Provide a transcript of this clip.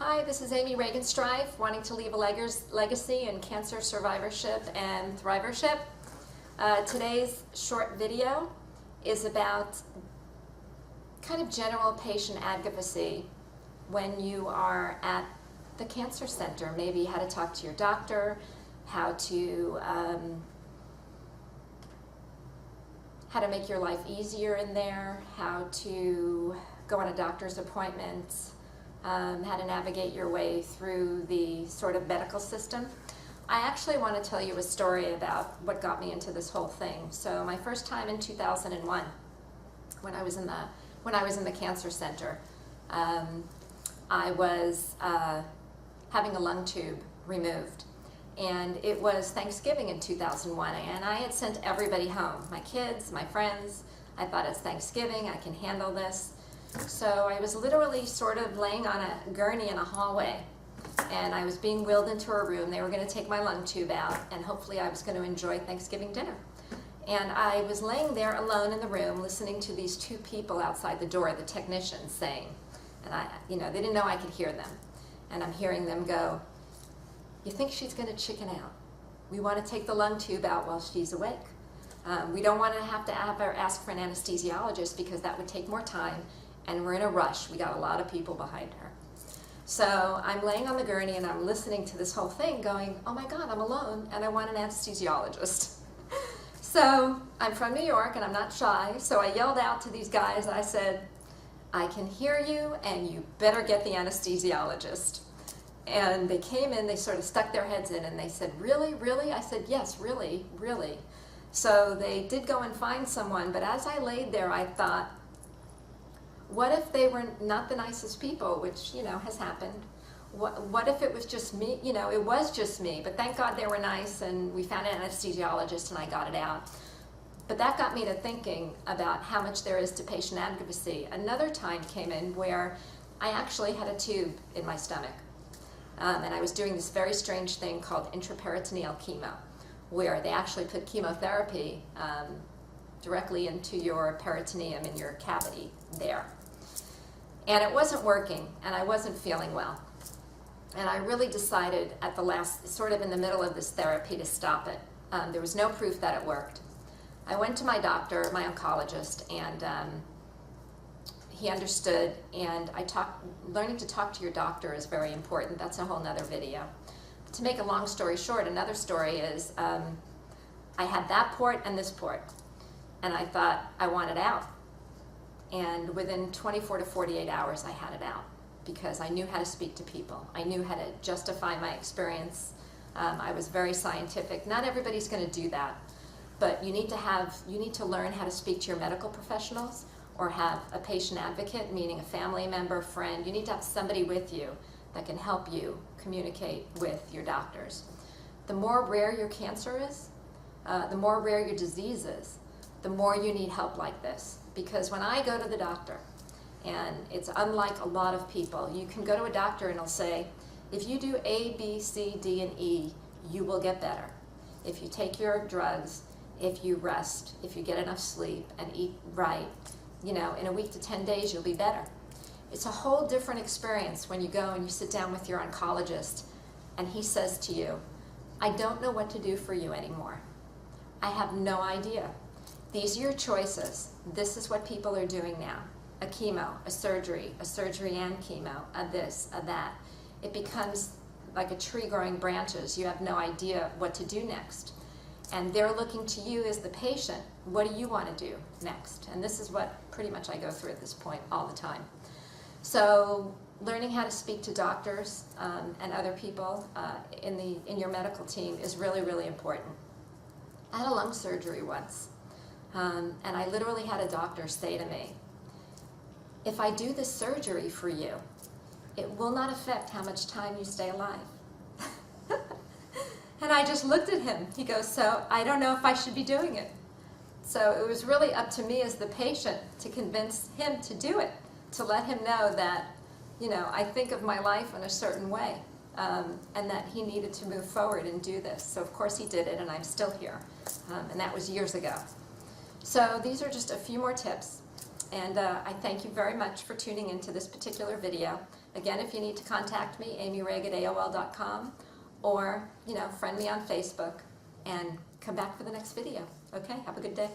Hi, this is Amy Regenstrife, wanting to leave a legacy in cancer survivorship and thrivership. Today's short video is about kind of general patient advocacy when you are at the cancer center. Maybe how to talk to your doctor, how to make your life easier in there, how to go on a doctor's appointment, how to navigate your way through the sort of medical system. I actually want to tell you a story about what got me into this whole thing. So my first time in 2001, when I was in the cancer center, I was having a lung tube removed. And it was Thanksgiving in 2001, and I had sent everybody home, my kids, my friends. I thought, it's Thanksgiving, I can handle this. So I was literally sort of laying on a gurney in a hallway, and I was being wheeled into a room. They were going to take my lung tube out, and hopefully I was going to enjoy Thanksgiving dinner. And I was laying there alone in the room, listening to these two people outside the door, the technicians, saying, and they didn't know I could hear them. And I'm hearing them go, "You think she's going to chicken out? We want to take the lung tube out while she's awake. We don't want to have her ask for an anesthesiologist because that would take more time, and we're in a rush. We got a lot of people behind her." So I'm laying on the gurney and I'm listening to this whole thing going, oh my God, I'm alone and I want an anesthesiologist. So I'm from New York and I'm not shy, so I yelled out to these guys. I said, "I can hear you and you better get the anesthesiologist." And they came in, they sort of stuck their heads in and they said, "Really, really?" I said, "Yes, really, really." So they did go and find someone, but as I laid there, I thought, what if they were not the nicest people, which, has happened? What if it was just me? It was just me, but thank God they were nice and we found an anesthesiologist and I got it out. But that got me to thinking about how much there is to patient advocacy. Another time came in where I actually had a tube in my stomach. And I was doing this very strange thing called intraperitoneal chemo, where they actually put chemotherapy directly into your peritoneum in your cavity there. And it wasn't working, and I wasn't feeling well. And I really decided at the last, sort of in the middle of this therapy, to stop it. There was no proof that it worked. I went to my doctor, my oncologist, and he understood, and learning to talk to your doctor is very important. That's a whole nother video. To make a long story short, another story is I had that port and this port, and I thought I want it out. And within 24 to 48 hours, I had it out because I knew how to speak to people. I knew how to justify my experience. I was very scientific. Not everybody's going to do that, but you need to learn how to speak to your medical professionals or have a patient advocate, meaning a family member, friend. You need to have somebody with you that can help you communicate with your doctors. The more rare your cancer is, the more rare your disease is, the more you need help like this. Because when I go to the doctor, and it's unlike a lot of people, you can go to a doctor and he'll say, if you do A, B, C, D, and E, you will get better. If you take your drugs, if you rest, if you get enough sleep and eat right, in a week to 10 days, you'll be better. It's a whole different experience when you go and you sit down with your oncologist and he says to you, "I don't know what to do for you anymore. I have no idea. These are your choices. This is what people are doing now. A chemo, a surgery and chemo, a this, a that." It becomes like a tree growing branches. You have no idea what to do next. And they're looking to you as the patient. What do you want to do next? And this is what pretty much I go through at this point all the time. So learning how to speak to doctors and other people in your medical team is really, really important. I had a lung surgery once. And I literally had a doctor say to me, "If I do this surgery for you, it will not affect how much time you stay alive." And I just looked at him. He goes, "So I don't know if I should be doing it." So it was really up to me as the patient to convince him to do it, to let him know that, I think of my life in a certain way, and that he needed to move forward and do this. So of course he did it, and I'm still here. And that was years ago. So these are just a few more tips. And I thank you very much for tuning into this particular video. Again, if you need to contact me, amyreg@aol.com, or, friend me on Facebook, and come back for the next video. Okay, have a good day.